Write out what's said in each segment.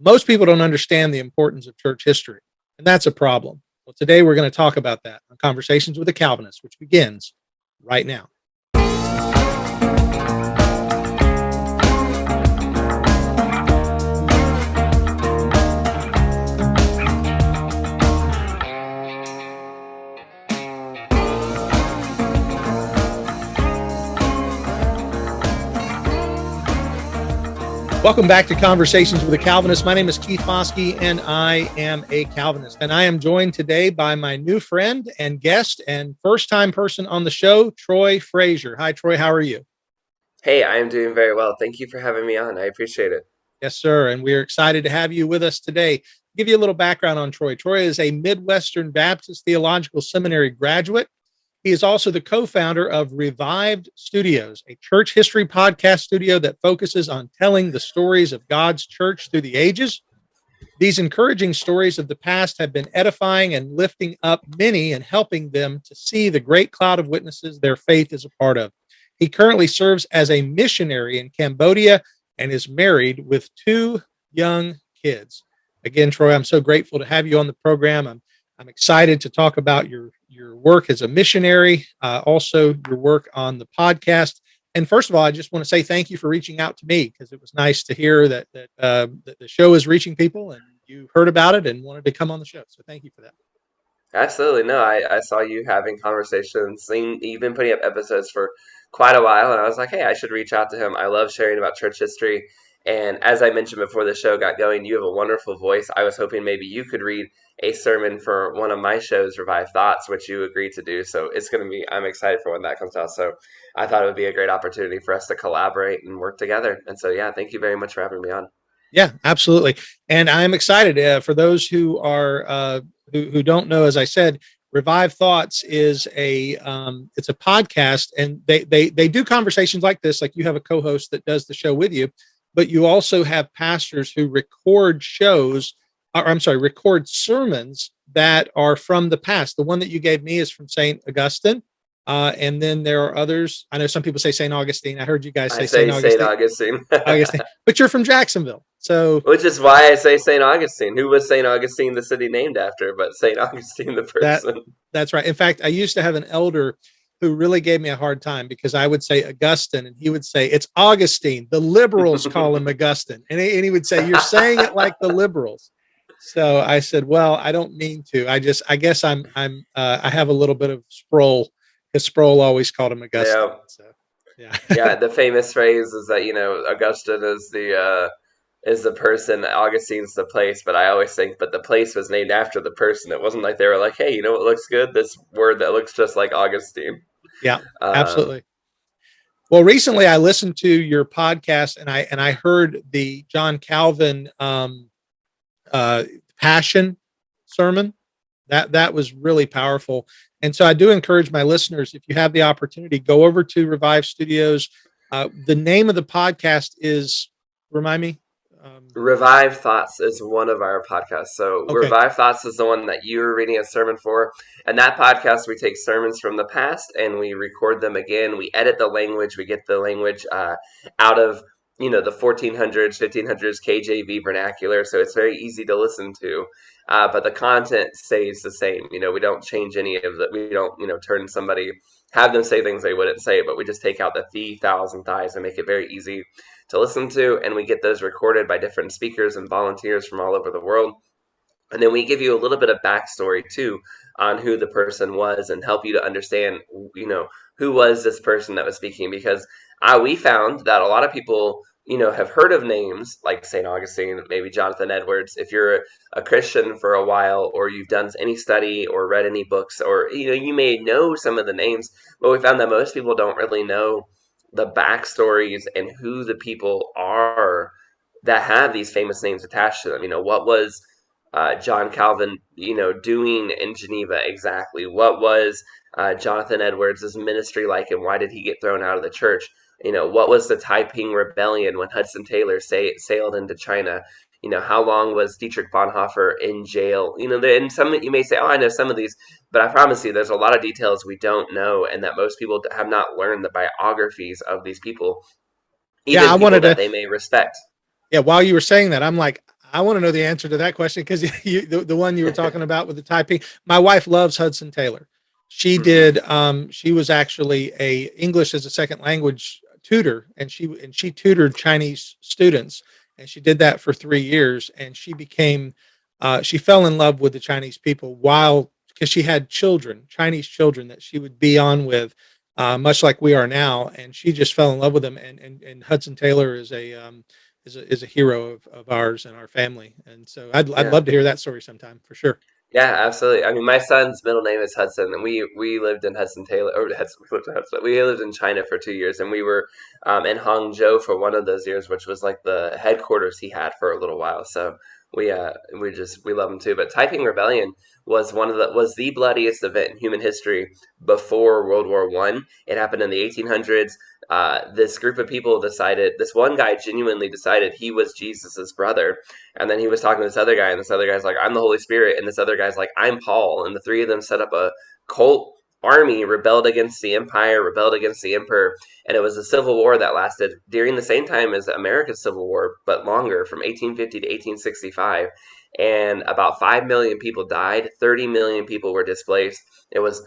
Most people don't understand the importance of church history, and that's a problem. Well, today we're going to talk about that on Conversations with a Calvinist, which begins right now. Welcome back to Conversations with a Calvinist. My name is Keith Foskey, and I am a Calvinist. And I am joined today by my new friend and guest and first-time person on the show, Troy Frasier. Hi, Troy. How are you? Hey, I am doing very well. Thank you for having me on. I appreciate it. Yes, sir. And we're excited to have you with us today. To give you a little background on Troy. Troy is a Midwestern Baptist Theological Seminary graduate. He is also the co-founder of Revived Studios, a church history podcast studio that focuses on telling the stories of God's church through the ages. These encouraging stories of the past have been edifying and lifting up many and helping them to see the great cloud of witnesses their faith is a part of. He currently serves as a missionary in Cambodia and is married with 2 young kids. Again, Troy, I'm so grateful to have you on the program. I'm excited to talk about your work as a missionary, also your work on the podcast. And first of all, I just want to say thank you for reaching out to me, because it was nice to hear that the show is reaching people and you heard about it and wanted to come on the show. So thank you for that. Absolutely. No, I saw you having conversations. You've been putting up episodes for quite a while, and I was like, hey, I should reach out to him. I love sharing about church history. And as I mentioned before the show got going, you have a wonderful voice. I was hoping maybe you could read a sermon for one of my shows, Revive Thoughts, which you agreed to do. So I'm excited for when that comes out. So I thought it would be a great opportunity for us to collaborate and work together. And so, yeah, thank you very much for having me on. Yeah, absolutely. And I'm excited for those who are who don't know. As I said, Revive Thoughts is it's a podcast, and they do conversations like this. Like, you have a co-host that does the show with you, but you also have pastors who record record sermons that are from the past. The one that you gave me is from St. Augustine. And then there are others. I know some people say St. Augustine. I heard you guys I say say St. St. Augustine. Augustine. But you're from Jacksonville. So Which is why I say St. Augustine. Who was St. Augustine, the city named after, but St. Augustine, the that person? that's right. In fact, I used to have an elder who really gave me a hard time, because I would say Augustine and he would say it's Augustine. The liberals call him Augustine. And he would say, you're saying it like the liberals. So I said, well, I don't mean to. I guess I have a little bit of Sproul, because Sproul always called him Augustine. Yeah. So yeah. Yeah, the famous phrase is that, Augustine is the person, Augustine's the place, but I always think, but the place was named after the person. It wasn't like they were like, hey, you know what looks good? This word that looks just like Augustine. Yeah, Um, absolutely. Well, recently I listened to your podcast, and I heard the John Calvin Passion sermon. That was really powerful. And so I do encourage my listeners, if you have the opportunity, go over to Revive Studios. The name of the podcast is, remind me. Revive Thoughts is one of our podcasts. So Okay. Revive Thoughts is the one that you were reading a sermon for. And that podcast, we take sermons from the past and we record them again. We edit the language. We get the language out of, the 1400s, 1500s KJV vernacular. So it's very easy to listen to. But the content stays the same. We don't change any of that. We don't, have them say things they wouldn't say, but we just take out the thee, thous, and thighs and make it very easy to listen to. And we get those recorded by different speakers and volunteers from all over the world. And then we give you a little bit of backstory too on who the person was and help you to understand, who was this person that was speaking, because we found that a lot of people, have heard of names like St. Augustine, maybe Jonathan Edwards. If you're a Christian for a while, or you've done any study or read any books, or, you may know some of the names, but we found that most people don't really know the backstories and who the people are that have these famous names attached to them. What was John Calvin, doing in Geneva exactly? What was Jonathan Edwards' ministry like, and why did he get thrown out of the church? What was the Taiping Rebellion when Hudson Taylor sailed into China? How long was Dietrich Bonhoeffer in jail? And some, you may say, oh, I know some of these, but I promise you there's a lot of details we don't know, and that most people have not learned the biographies of these people, even Yeah, I people wanted that to. they may respect. Yeah, while you were saying that, I'm like, I want to know the answer to that question because the one you were talking about with the typing. My wife loves Hudson Taylor. She Hmm. did. She was actually a English as a second language tutor, and she tutored Chinese students, and she did that for 3 years. And she became, she fell in love with the Chinese people while because she had children, Chinese children that she would be on with, much like we are now, and she just fell in love with them. And Hudson Taylor is a hero of ours and our family. And so I'd Yeah. love to hear that story sometime for sure. Yeah, absolutely. I mean, my son's middle name is Hudson, and we lived in Hudson Taylor, or Hudson, we lived in Hudson. We lived in China for 2 years, and we were in Hangzhou for one of those years, which was like the headquarters he had for a little while. So we love him too. But Taiping Rebellion was the bloodiest event in human history before World War One. It happened in the 1800s. This group of people decided. This one guy genuinely decided he was Jesus's brother, and then he was talking to this other guy, and this other guy's like, I'm the Holy Spirit. And this other guy's like, I'm Paul. And the three of them set up a cult army, rebelled against the empire, rebelled against the emperor. And it was a civil war that lasted during the same time as America's Civil War, but longer, from 1850 to 1865. And about 5 million people died, 30 million people were displaced. It was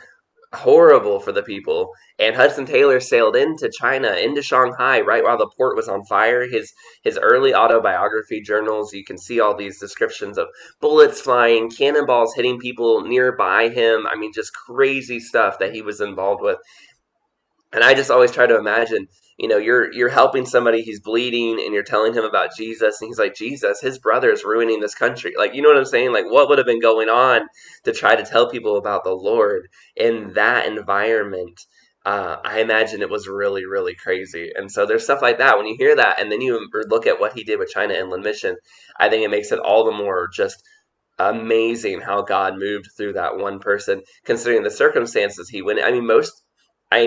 horrible for the people. And Hudson Taylor sailed into China, into Shanghai, right while the port was on fire. His early autobiography journals, you can see all these descriptions of bullets flying, cannonballs hitting people nearby him. I mean, just crazy stuff that he was involved with. And I just always try to imagine, you're helping somebody, he's bleeding, and you're telling him about Jesus, and he's like, Jesus, his brother is ruining this country. Like, you know what I'm saying? Like, what would have been going on to try to tell people about the Lord in that environment? I imagine it was really, really crazy. And so there's stuff like that. When you hear that, and then you look at what he did with China Inland Mission, I think it makes it all the more just amazing how God moved through that one person, considering the circumstances he went. I mean,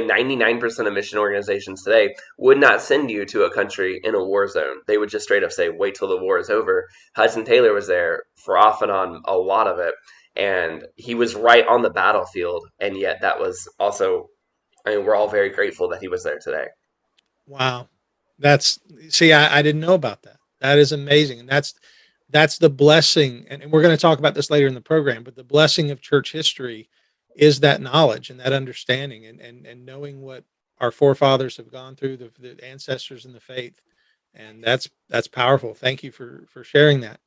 99% of mission organizations today would not send you to a country in a war zone. They would just straight up say, wait till the war is over. Hudson Taylor was there for off and on a lot of it. And he was right on the battlefield. And yet that was also, I mean, we're all very grateful that he was there today. Wow. That's see, I didn't know about that. That is amazing. And that's the blessing. And we're going to talk about this later in the program, but the blessing of church history is that knowledge and that understanding and knowing what our forefathers have gone through, the ancestors in the faith. And that's powerful. Thank you for sharing that.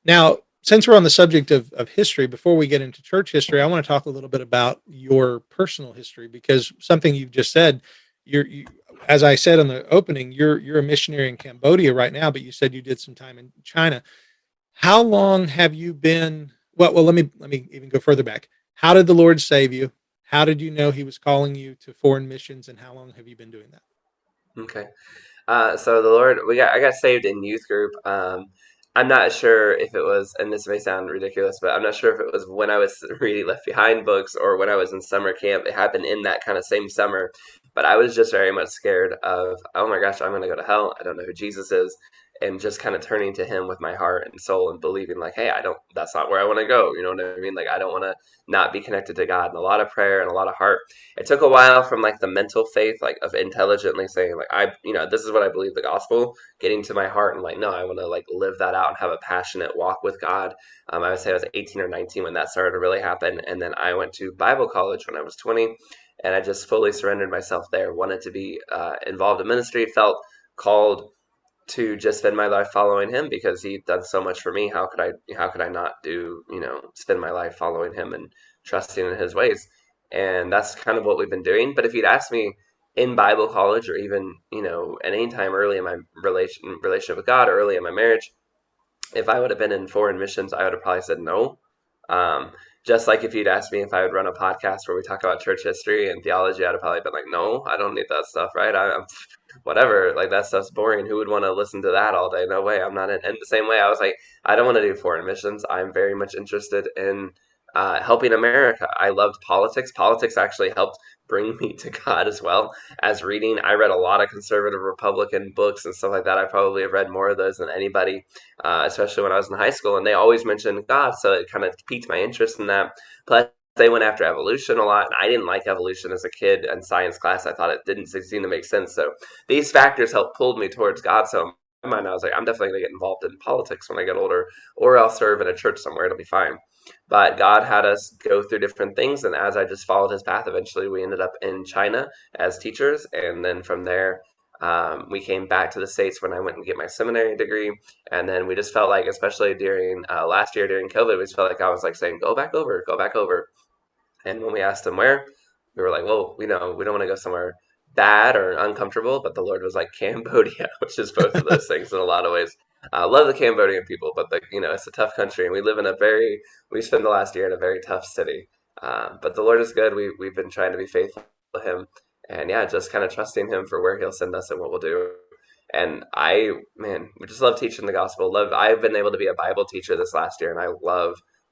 Now, since we're on the subject of history, before we get into church history, I want to talk a little bit about your personal history because something you've just said, you as I said in the opening, you're a missionary in Cambodia right now, but you said you did some time in China. How long have you been? Well, let me even go further back. How did the Lord save you? How did you know He was calling you to foreign missions, and how long have you been doing that? Okay. So the Lord, I got saved in youth group. I'm not sure if it was, and this may sound ridiculous, but I'm not sure if it was when I was reading Left Behind books or when I was in summer camp. It happened in that kind of same summer, but I was just very much scared of, oh my gosh, I'm going to go to hell. I don't know who Jesus is, and just kind of turning to Him with my heart and soul and believing like, hey, I don't. That's not where I want to go. You know what I mean? Like I don't want to not be connected to God, and a lot of prayer and a lot of heart. It took a while from like the mental faith, like of intelligently saying like this is what I believe the gospel, getting to my heart and like no, I want to like live that out and have a passionate walk with God. I would say I was 18 or 19 when that started to really happen, and then I went to Bible college when I was 20, and I just fully surrendered myself there. Wanted to be involved in ministry, felt called to just spend my life following Him because He'd done so much for me. How could I not do, spend my life following Him and trusting in His ways? And that's kind of what we've been doing. But if you'd asked me in Bible college or even, at any time early in my relationship with God, or early in my marriage, if I would have been in foreign missions, I would have probably said no. Um, just like if you'd asked me if I would run a podcast where we talk about church history and theology, I'd have probably been like, no, I don't need that stuff, right? I'm whatever, like that stuff's boring. Who would want to listen to that all day? No way, I'm not in. And the same way, I was like, I don't want to do foreign missions. I'm very much interested in helping America. I loved politics. Politics actually helped bring me to God as well as reading. I read a lot of conservative Republican books and stuff like that. I probably have read more of those than anybody, especially when I was in high school. And they always mentioned God, so it kind of piqued my interest in that. Plus, they went after evolution a lot, and I didn't like evolution as a kid in science class. I thought it didn't seem to make sense. So these factors helped pull me towards God so mind, I was like, I'm definitely going to get involved in politics when I get older, or I'll serve in a church somewhere. It'll be fine. But God had us go through different things, and as I just followed His path, eventually we ended up in China as teachers, and then from there. We came back to the States when I went and get my seminary degree. And then we just felt like, especially during last year during COVID, we just felt like I was like saying, go back over, go back over. And when we asked him where, we were like, well, we know we don't want to go somewhere bad or uncomfortable, but the Lord was like Cambodia, which is both of those things in a lot of ways. I love the Cambodian people, but it's a tough country, and we spent the last year in a very tough city. But the Lord is good. We've been trying to be faithful to Him, and yeah, just kind of trusting Him for where He'll send us and what we'll do. And we just love teaching the gospel. I've been able to be a Bible teacher this last year, and I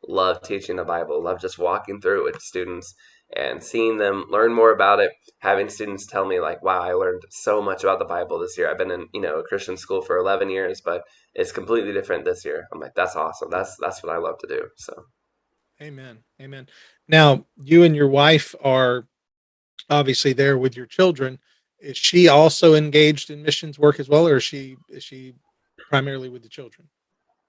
love teaching the Bible. Love just walking through it with students and seeing them learn more about it. Having students tell me like, "Wow, I learned so much about the Bible this year. I've been in a Christian school for 11 years, but it's completely different this year." I'm like, "That's awesome. That's what I love to do." So, Amen. Amen. Now, you and your wife are obviously there with your children. Is she also engaged in missions work as well, or is she primarily with the children?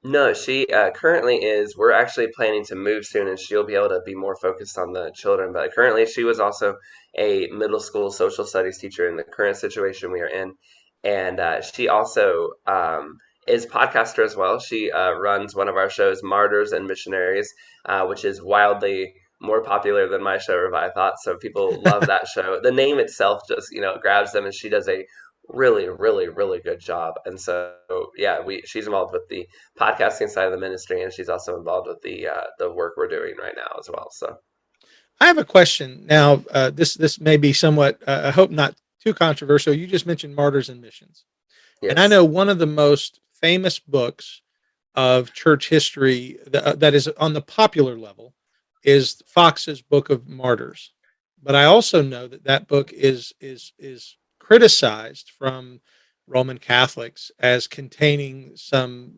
no, she currently is. We're actually planning to move soon, and she'll be able to be more focused on the children. But currently, she was also a middle school social studies teacher in the current situation we are in, and she also is podcaster as well. She runs one of our shows, Martyrs and Missionaries, which is wildly more popular than my show, Revive Thoughts. So people love that show. The name itself just grabs them, and she does a really, really, really good job. And so, yeah, we she's involved with the podcasting side of the ministry, and she's also involved with the work we're doing right now as well. So, I have a question now. This may be somewhat, I hope not too controversial. You just mentioned martyrs and missions, and I yes. know one of the most famous books of church history that is on the popular level is Fox's Book of Martyrs. But I also know that that book is criticized from Roman Catholics as containing some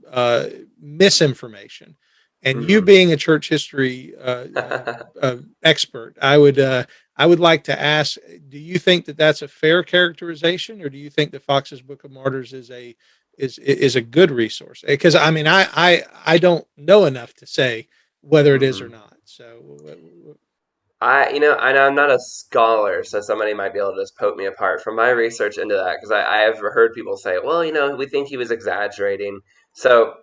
misinformation. And you Hmm. being a church history expert, I would like to ask: do you think that that's a fair characterization, or do you think that Fox's Book of Martyrs is a good resource? Because I mean, I don't know enough to say whether it is or Hmm. not. So, I'm not a scholar, so somebody might be able to just poke me apart from my research into that, because I have heard people say, well, we think he was exaggerating. So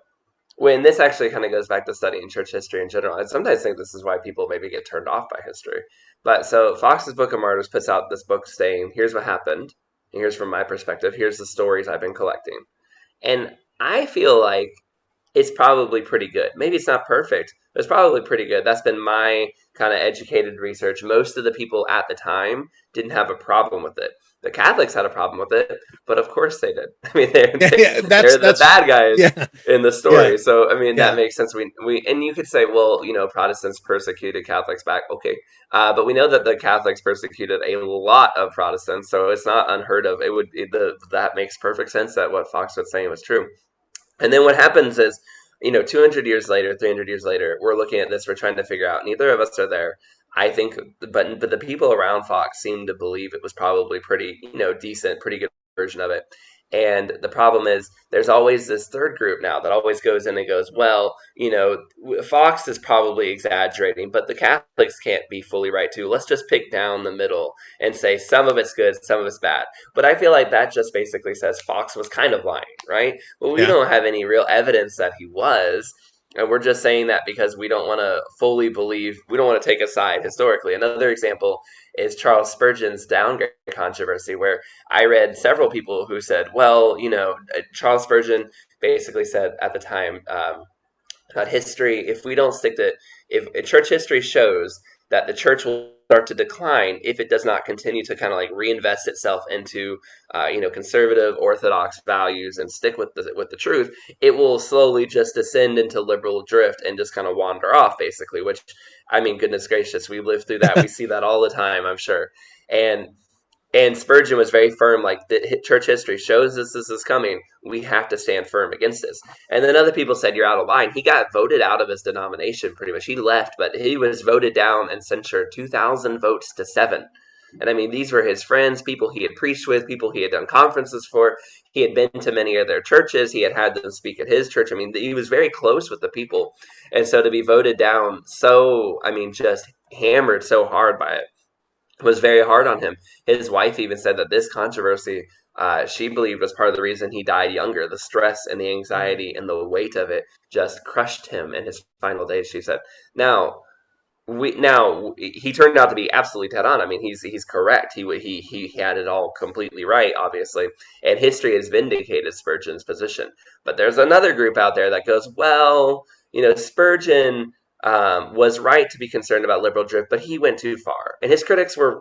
when this actually kind of goes back to studying church history in general, I sometimes think this is why people maybe get turned off by history. But so Fox's Book of Martyrs puts out this book saying, here's what happened, here's from my perspective, here's the stories I've been collecting. And I feel like it's probably pretty good. Maybe it's not perfect, but it's probably pretty good. That's been my kind of educated research. Most of the people at the time didn't have a problem with it. The Catholics had a problem with it, but of course they did. I mean, yeah, yeah, they're the that's bad guys yeah, in the yeah, story. So I mean, that yeah, makes sense. We and you could say, well, Protestants persecuted Catholics back. Okay, but we know that the Catholics persecuted a lot of Protestants, so it's not unheard of. That makes perfect sense that what Fox was saying was true. And then what happens is, 200 years later, 300 years later, we're looking at this, we're trying to figure out, neither of us are there. I think, but the people around Fox seem to believe it was probably pretty, decent, pretty good version of it. And the problem is, there's always this third group now that always goes in and goes, well, Fox is probably exaggerating, but the Catholics can't be fully right too. Let's just pick down the middle and say some of it's good, some of it's bad. But I feel like that just basically says Fox was kind of lying, right? Well, we yeah. don't have any real evidence that he was. And we're just saying that because we don't want to fully believe, we don't want to take a side historically. Another example is Charles Spurgeon's downgrade controversy, where I read several people who said, well, Charles Spurgeon basically said at the time, about history, if we don't stick to, if church history shows that the church will start to decline if it does not continue to kind of like reinvest itself into conservative orthodox values and stick with the truth, it will slowly just descend into liberal drift and just kind of wander off, basically. Which, I mean, goodness gracious, we live through that, we see that all the time, I'm sure. And and Spurgeon was very firm, like the church history shows us this is coming. We have to stand firm against this. And then other people said, you're out of line. He got voted out of his denomination pretty much. He left, but he was voted down and censured 2,000 votes to 7. And I mean, these were his friends, people he had preached with, people he had done conferences for. He had been to many of their churches. He had them speak at his church. I mean, he was very close with the people. And so to be voted down so, I mean, just hammered so hard by it was very hard on him. His wife even said that this controversy, she believed, was part of the reason he died younger. The stress and the Mm. anxiety and the weight of it just crushed him in his final days, she said. Now, he turned out to be absolutely dead on. I mean, he's correct. He had it all completely right, obviously, and history has vindicated Spurgeon's position. But there's another group out there that goes, well, Spurgeon was right to be concerned about liberal drift, but he went too far, and his critics were,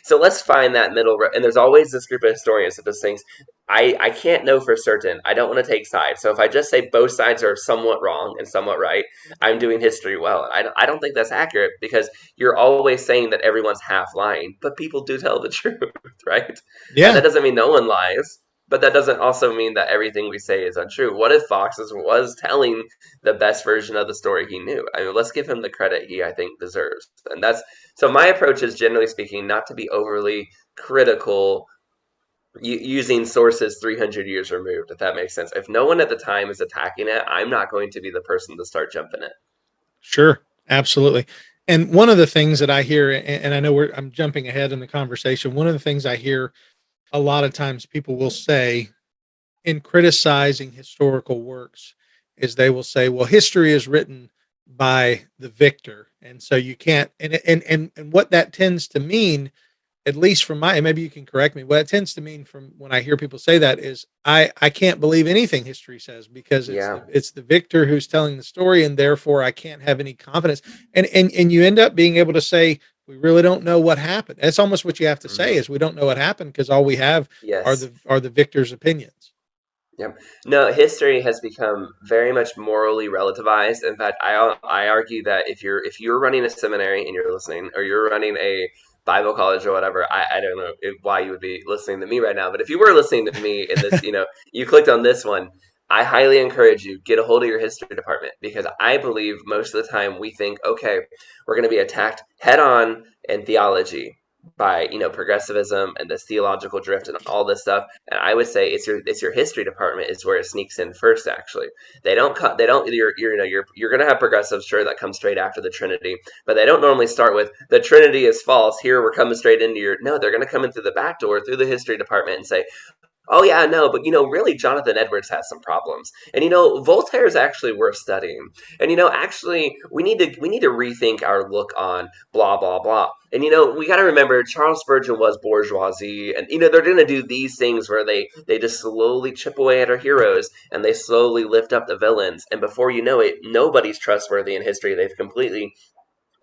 So let's find that middle. And there's always this group of historians that just thinks, I can't know for certain. I don't want to take sides. So if I just say both sides are somewhat wrong and somewhat right, I'm doing history well. I don't think that's accurate because you're always saying that everyone's half lying, but people do tell the truth, right? And Yeah. that doesn't mean no one lies, but that doesn't also mean that everything we say is untrue. What if Fox was telling the best version of the story he knew? I mean, let's give him the credit I think, deserves. And that's so my approach is, generally speaking, not to be overly critical using sources 300 years removed, if that makes sense. If no one at the time is attacking it, I'm not going to be the person to start jumping it. Sure, absolutely. And one of the things that I hear, and I know I'm jumping ahead in the conversation. One of the things I hear a lot of times people will say in criticizing historical works is they will say, "Well, history is written by the victor, and so you can't." And what that tends to mean, at least from my, and maybe you can correct me, what it tends to mean from when I hear people say that is I can't believe anything history says because Yeah. it's the victor who's telling the story, and therefore I can't have any confidence. And you end up being able to say we really don't know what happened. That's almost what you have to say Hmm. is we don't know what happened because all we have Yes. are the victor's opinions. Yep. No, history has become very much morally relativized. In fact, I argue that if you're running a seminary and you're listening, or you're running a Bible college or whatever, I don't know why you would be listening to me right now, but if you were listening to me in this, you clicked on this one, I highly encourage you, get a hold of your history department, because I believe most of the time we think, okay, we're going to be attacked head on in theology by progressivism and this theological drift and all this stuff. And I would say it's your history department is where it sneaks in first. Actually, they don't you're going to have progressives, sure, that come straight after the Trinity, but they don't normally start with the Trinity is false. Here we're coming straight into your, no, they're going to come in through the back door through the history department and say, oh yeah, no, but really, Jonathan Edwards has some problems, and Voltaire is actually worth studying, and actually, we need to rethink our look on blah blah blah, and we got to remember Charles Spurgeon was bourgeoisie, and they're going to do these things where they just slowly chip away at our heroes, and they slowly lift up the villains, and before you know it, nobody's trustworthy in history. They've completely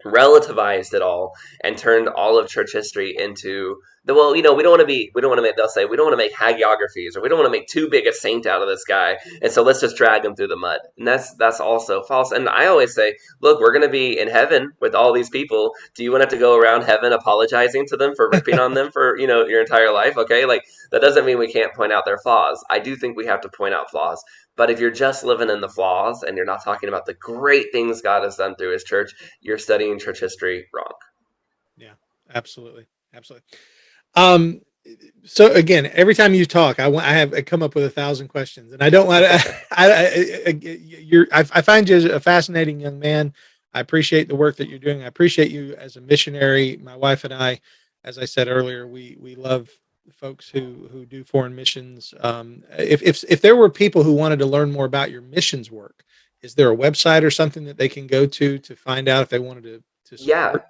relativized it all and turned all of church history into the, well, we don't want to make, they'll say, we don't want to make hagiographies, or we don't want to make too big a saint out of this guy, and so let's just drag him through the mud. And that's also false. And I always say, look, we're going to be in heaven with all these people. Do you want to have to go around heaven apologizing to them for ripping on them for your entire life? Okay, like, that doesn't mean we can't point out their flaws. I do think we have to point out flaws, but if you're just living in the flaws and you're not talking about the great things God has done through his church, you're studying church history wrong. Yeah, absolutely, absolutely. Um, so again, every time you talk, I come up with 1,000 questions, and I don't want to. I find you a fascinating young man. I appreciate the work that you're doing. I appreciate you as a missionary. My wife and I, as I said earlier, we love folks who do foreign missions. If there were people who wanted to learn more about your missions work, is there a website or something that they can go to find out if they wanted to Yeah. support?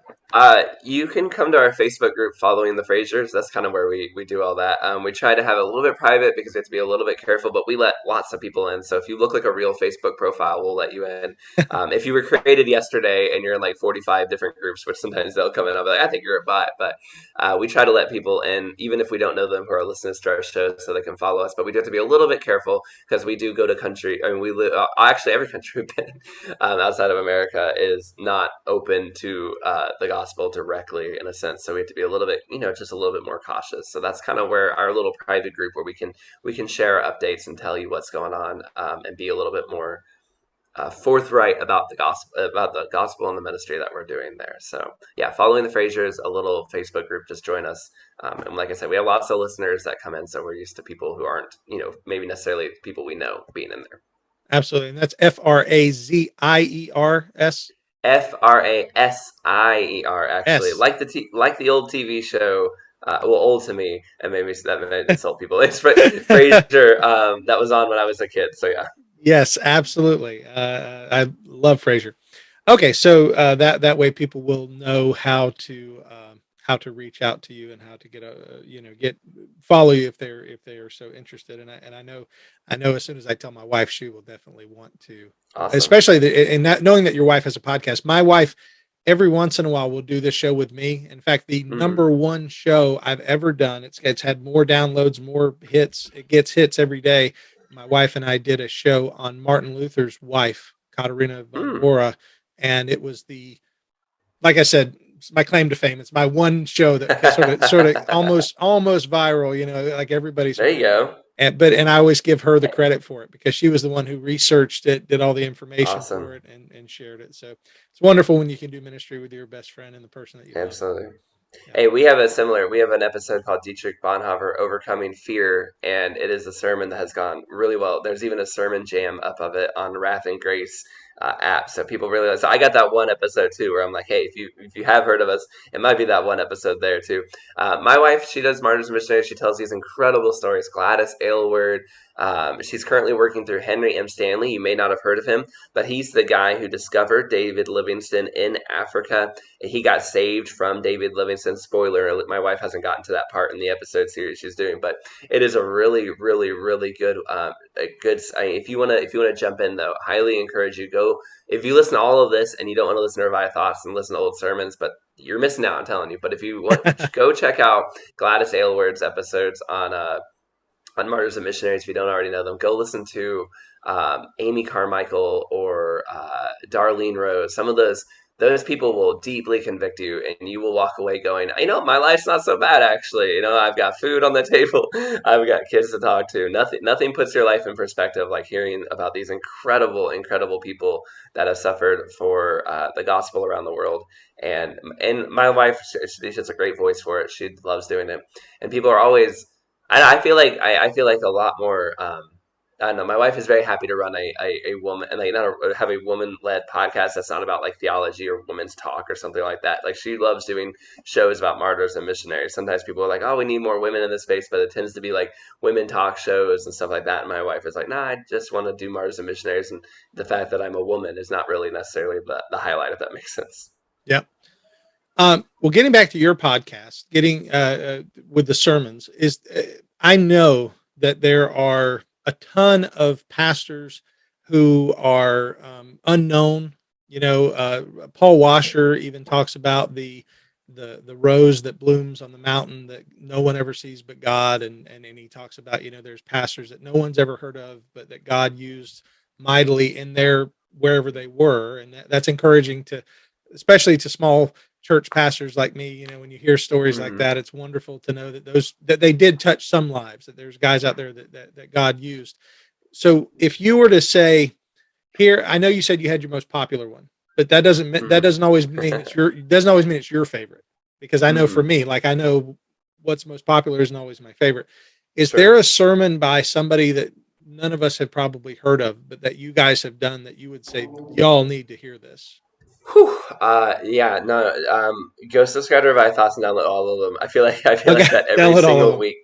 You can come to our Facebook group, Following the Frasers. That's kind of where we do all that. We try to have it a little bit private because we have to be a little bit careful, but we let lots of people in. So if you look like a real Facebook profile, we'll let you in. If you were created yesterday and you're in like 45 different groups, which sometimes they'll come in, I'll be like, I think you're a bot. But we try to let people in, even if we don't know them, who are listeners to our show, so they can follow us. But we do have to be a little bit careful because we do go to country. I mean, we live, actually, every country we've been outside of America is not open to the gospel directly, in a sense. So we have to be a little bit, just a little bit more cautious. So that's kind of where our little private group, where we can share updates and tell you what's going on, and be a little bit more forthright about the gospel and the ministry that we're doing there. So yeah, following the Frasers, a little Facebook group. Just join us. And like I said, we have lots of listeners that come in, so we're used to people who aren't, maybe necessarily people we know being in there. Absolutely. And that's Fraziers. Frasier, actually, S. like the old TV show. Well, old to me, and maybe that might insult people. It's Fraser, that was on when I was a kid. So yeah, Yes, absolutely. I love Fraser. Okay, so that way people will know how to reach out to you and how to get get follow you if they are so interested. And I know as soon as I tell my wife, she will definitely want to, awesome. especially and that knowing that your wife has a podcast. My wife every once in a while will do this show with me. In fact, the Mm, number one show I've ever done. It's had more downloads, more hits. It gets hits every day. My wife and I did a show on Martin Luther's wife, Katerina von mm. Bora, and it was like I said, it's my claim to fame. It's my one show that sort of almost viral. Like everybody's There you heard it. go. And I always give her the credit for it because she was the one who researched it, did all the information Awesome. for it, and shared it. So it's wonderful when you can do ministry with your best friend and the person that you love. Absolutely. Yeah. Hey, we have an episode called Dietrich Bonhoeffer, Overcoming Fear, and it is a sermon that has gone really well. There's even a sermon jam up of it on Wrath and Grace app. So people really like, so I got that one episode too, where I'm like, hey, if you have heard of us, it might be that one episode there too. My wife, she does Martyrs and Missionaries. She tells these incredible stories. Gladys Aylward. She's currently working through Henry M. Stanley. You may not have heard of him, but he's the guy who discovered David Livingstone in Africa. He got saved from David Livingstone. Spoiler: my wife hasn't gotten to that part in the episode series she's doing, but it is a really, really, really good, if you wanna jump in though, highly encourage you go. If you listen to all of this and you don't want to listen to Revive Thoughts and listen to old sermons, but you're missing out, I'm telling you. But if you want, go check out Gladys Aylward's episodes on Martyrs and Missionaries. If you don't already know them, go listen to Amy Carmichael or Darlene Rose. Some of those people will deeply convict you, and you will walk away going, my life's not so bad actually. I've got food on the table, I've got kids to talk to. Nothing puts your life in perspective like hearing about these incredible, incredible people that have suffered for the gospel around the world. And my wife, she's just a great voice for it. She loves doing it, and people are always. I feel like I feel like a lot more. I don't know. My wife is very happy to run a woman and like not have a woman led podcast that's not about like theology or women's talk or something like that. Like she loves doing shows about martyrs and missionaries. Sometimes people are like, "Oh, we need more women in this space," but it tends to be like women talk shows and stuff like that. And my wife is like, "Nah, I just want to do martyrs and missionaries." And the fact that I'm a woman is not really necessarily the highlight, if that makes sense. Yeah. Well, getting back to your podcast, getting with the sermons is, I know that there are a ton of pastors who are unknown. Paul Washer even talks about the rose that blooms on the mountain that no one ever sees but God, and he talks about there's pastors that no one's ever heard of, but that God used mightily in their wherever they were, and that's encouraging to, especially to small church pastors like me. When you hear stories like Mm-hmm. that, it's wonderful to know that they did touch some lives, that there's guys out there that God used. So if you were to say, here, I know you said you had your most popular one, but that doesn't always mean it's your favorite, because I know for Mm-hmm. me, like, I know what's most popular isn't always my favorite. Is there Sure. a sermon by somebody that none of us have probably heard of, but that you guys have done that you would say y'all need to hear this? Whew. Yeah, no. Go subscribe to Revive Thoughts and download all of them. I feel Okay, like that every download all of single them. week.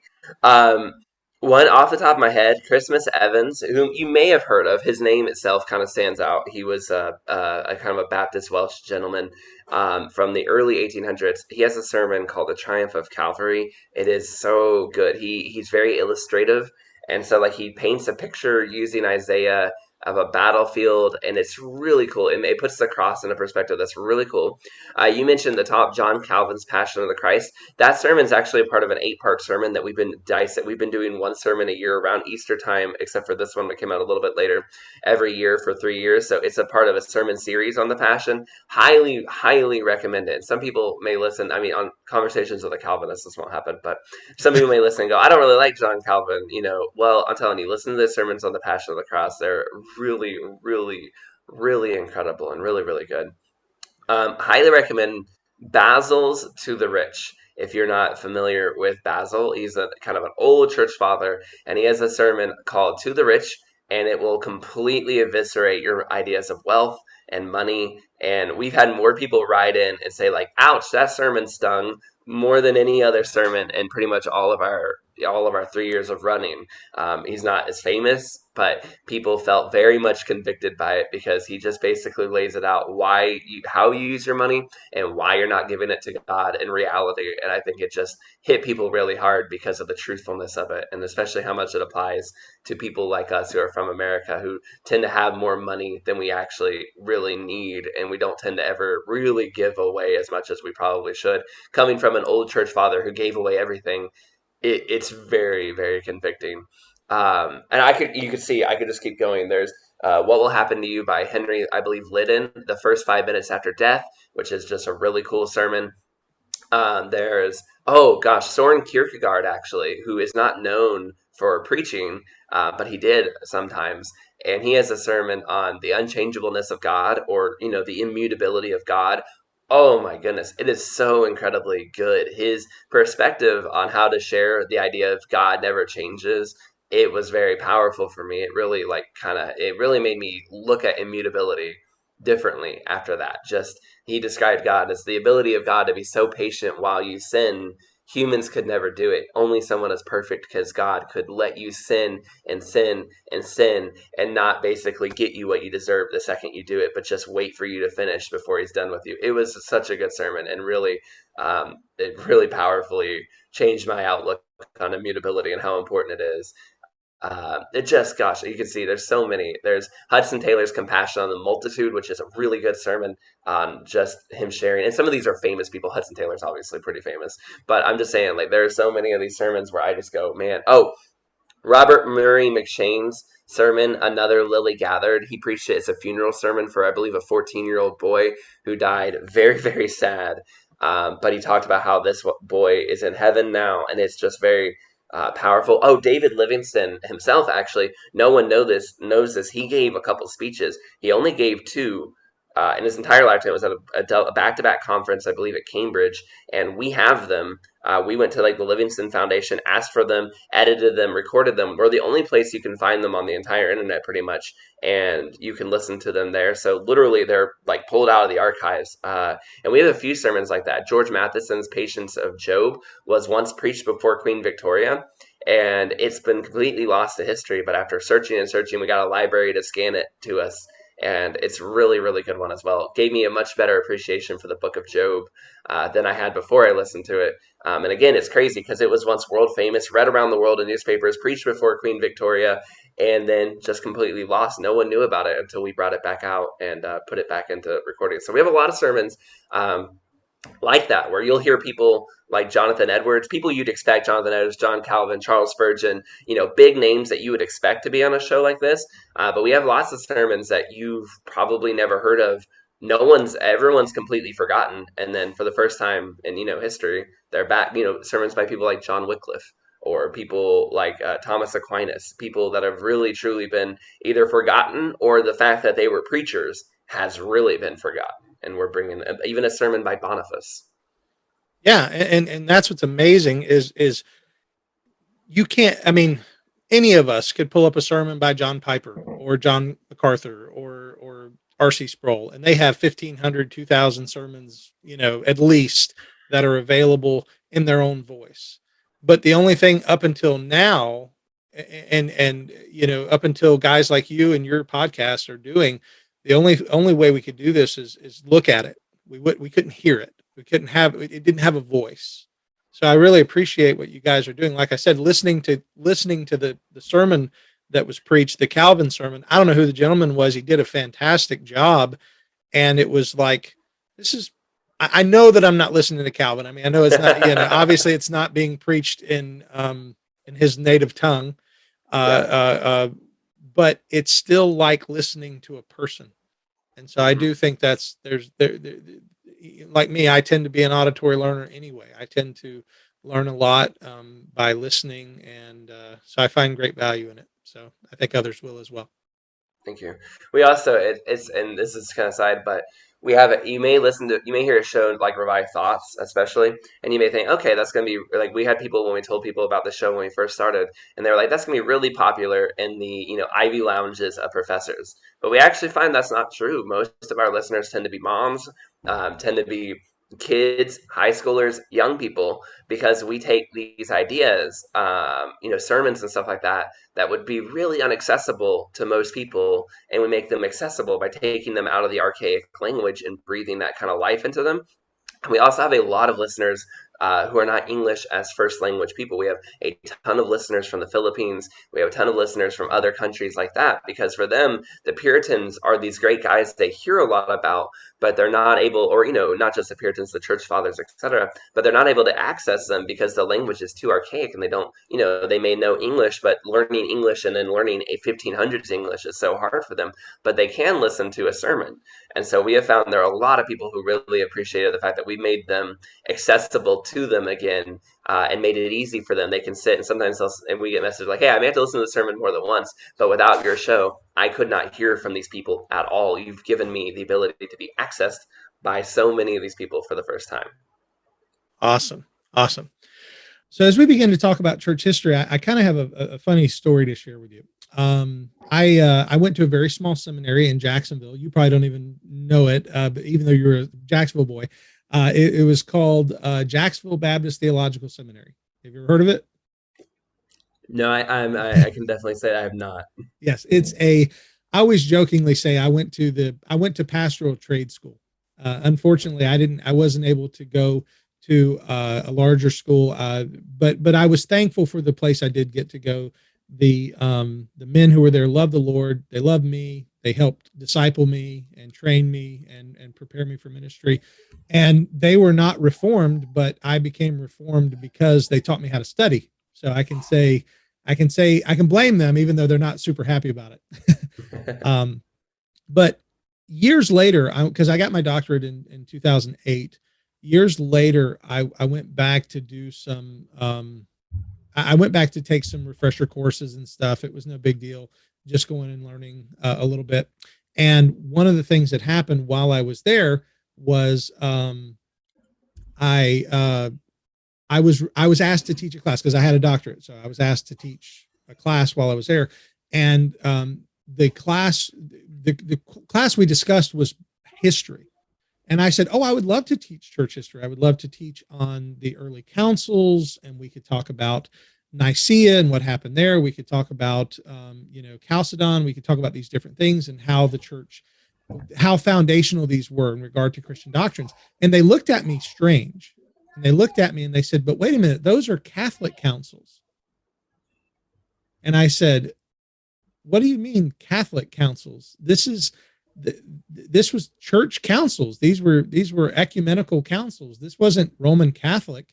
Um, One off the top of my head, Christmas Evans, whom you may have heard of. His name itself kind of stands out. He was a kind of a Baptist Welsh gentleman from the early 1800s. He has a sermon called "The Triumph of Calvary." It is so good. He's very illustrative, and so like he paints a picture using Isaiah of a battlefield, and it's really cool. It puts the cross in a perspective that's really cool. You mentioned the top, John Calvin's Passion of the Christ. That sermon is actually a part of an 8-part sermon that we've been doing one sermon a year around Easter time, except for this one that came out a little bit later, every year for 3 years. So it's a part of a sermon series on the Passion. Highly, highly recommend it. Some people may listen. I mean, on Conversations with a Calvinist, this won't happen, but some people may listen and go, "I don't really like John Calvin." Well, I'm telling you, listen to the sermons on the Passion of the Cross. They're really, really Really incredible and really, really good. Highly recommend Basil's To the Rich. If you're not familiar with Basil, he's a kind of an old church father, and he has a sermon called To the Rich, and it will completely eviscerate your ideas of wealth and money. And we've had more people write in and say, like, ouch, that sermon stung more than any other sermon in pretty much all of our 3 years of running. He's not as famous, but people felt very much convicted by it because he just basically lays it out how you use your money and why you're not giving it to God in reality. And I think it just hit people really hard because of the truthfulness of it, and especially how much it applies to people like us who are from America, who tend to have more money than we actually really need, and we don't tend to ever really give away as much as we probably should. Coming from an old church father who gave away everything, it's very, very convicting. And you could see, I could just keep going. There's What Will Happen to You by Henry, I believe, Liddon, The First 5 Minutes After Death, which is just a really cool sermon. There's, oh gosh, Soren Kierkegaard, actually, who is not known for preaching, but he did sometimes. And he has a sermon on the unchangeableness of God, or, the immutability of God. Oh my goodness, it is so incredibly good. His perspective on how to share the idea of God never changes, it was very powerful for me. It really, it really made me look at immutability differently after that. Just, he described God as the ability of God to be so patient while you sin. Humans could never do it. Only someone as perfect as God could let you sin and sin and sin and not basically get you what you deserve the second you do it, but just wait for you to finish before he's done with you. It was such a good sermon, and really, it really powerfully changed my outlook on immutability and how important it is. It just, gosh, you can see there's so many. There's Hudson Taylor's Compassion on the Multitude, which is a really good sermon on just him sharing. And some of these are famous people. Hudson Taylor's obviously pretty famous, but I'm just saying, like, there are so many of these sermons where I just go, man. Oh, Robert Murray McShane's sermon, Another Lily Gathered. He preached it as a funeral sermon for, I believe, a 14-year-old boy who died very, very sad. But he talked about how this boy is in heaven now, and it's just very powerful. Oh, David Livingston himself, actually, no one knows this. He gave a couple speeches. He only gave two in his entire lifetime. It was at a back-to-back conference, I believe, at Cambridge, and we have them. We went to the Livingston Foundation, asked for them, edited them, recorded them. We're the only place you can find them on the entire internet, pretty much, and you can listen to them there. So literally, they're pulled out of the archives. And we have a few sermons like that. George Matheson's Patience of Job was once preached before Queen Victoria, and it's been completely lost to history. But after searching and searching, we got a library to scan it to us, and it's really, really good one as well. Gave me a much better appreciation for the book of Job than I had before I listened to it. And again, it's crazy because it was once world famous, read around the world in newspapers, preached before Queen Victoria, and then just completely lost. No one knew about it until we brought it back out and put it back into recording. So we have a lot of sermons like that, where you'll hear people like Jonathan Edwards, people you'd expect, Jonathan Edwards, John Calvin, Charles Spurgeon, big names that you would expect to be on a show like this. But we have lots of sermons that you've probably never heard of. Everyone's completely forgotten. And then for the first time in, history, they're back, sermons by people like John Wycliffe or people like Thomas Aquinas, people that have really, truly been either forgotten, or the fact that they were preachers has really been forgotten. And we're bringing even a sermon by Boniface. Yeah, and that's what's amazing is you can't. I mean, any of us could pull up a sermon by John Piper or John MacArthur or R.C. Sproul, and they have 1,500, 2,000 sermons, at least, that are available in their own voice. But the only thing up until now, and up until guys like you and your podcast are doing, the only way we could do this is look at it. We couldn't hear it. We couldn't have it. Didn't have a voice. So I really appreciate what you guys are doing. Like I said, listening to the sermon that was preached, the Calvin sermon. I don't know who the gentleman was. He did a fantastic job, and it was like, this is. I know that I'm not listening to Calvin. I mean, I know it's not. Obviously, it's not being preached in his native tongue, but it's still like listening to a person. And so I do think like me, I tend to be an auditory learner anyway. I tend to learn a lot by listening, and so I find great value in it. So I think others will as well. Thank you. We also it's and this is kind of side, but we have you may hear a show like Revived Thoughts, especially, and you may think, okay, that's gonna be like we had people when we told people about the show when we first started, and they were like, that's gonna be really popular in the Ivy lounges of professors. But we actually find that's not true. Most of our listeners tend to be moms, tend to be kids, high schoolers, young people, because we take these ideas, sermons and stuff like that that would be really inaccessible to most people, and we make them accessible by taking them out of the archaic language and breathing that kind of life into them. We also have a lot of listeners who are not English as first language people. We have a ton of listeners from the Philippines. We have a ton of listeners from other countries like that, because for them, the Puritans are these great guys they hear a lot about, but they're not able, or, not just the Puritans, the church fathers, etc., but they're not able to access them because the language is too archaic, and they don't, they may know English, but learning English and then learning a 1500s English is so hard for them, but they can listen to a sermon. And so we have found there are a lot of people who really appreciated the fact that we made them accessible to them again, and made it easy for them. They can sit, and sometimes and we get messages like, hey, I may have to listen to the sermon more than once, but without your show, I could not hear from these people at all. You've given me the ability to be accessed by so many of these people for the first time. Awesome. Awesome. So as we begin to talk about church history, I kind of have a funny story to share with you. I went to a very small seminary in Jacksonville. You probably don't even know it, but even though you're a Jacksonville boy, it was called Jacksonville Baptist Theological Seminary. Have you ever heard of it? No, I can definitely say I have not. Yes, I always jokingly say I went to pastoral trade school. Unfortunately, I wasn't able to go to a larger school, but I was thankful for the place I did get to go. The men who were there loved the Lord. They loved me. They helped disciple me and train me and prepare me for ministry. And they were not reformed, but I became reformed because they taught me how to study. So I can blame them, even though they're not super happy about it. But years later, because I got my doctorate in 2008, years later, I went back to do some, I went back to take some refresher courses and stuff. It was no big deal, just going and learning a little bit. And one of the things that happened while I was there was I I was asked to teach a class because I had a doctorate, so I was asked to teach a class while I was there, and the class the class we discussed was history, and I said, "Oh, I would love to teach church history. I would love to teach on the early councils, and we could talk about Nicaea and what happened there. We could talk about Chalcedon. We could talk about these different things and how the church." How foundational these were in regard to Christian doctrines. And they looked at me strange. And they looked at me and they said, but wait a minute, those are Catholic councils. And I said, what do you mean Catholic councils? This was church councils. These were ecumenical councils. This wasn't Roman Catholic,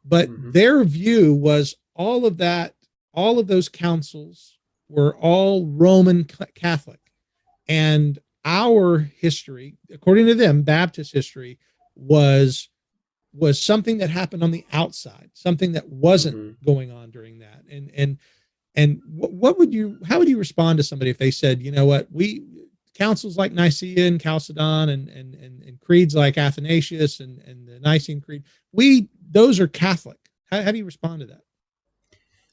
but their view was all of those councils were all Roman Catholic. And our history, according to them, Baptist history was something that happened on the outside, something that wasn't going on during that. And how would you respond to somebody if they said, you know what, we councils like Nicaea and Chalcedon and creeds like Athanasius and the Nicene Creed, those are Catholic. How do you respond to that?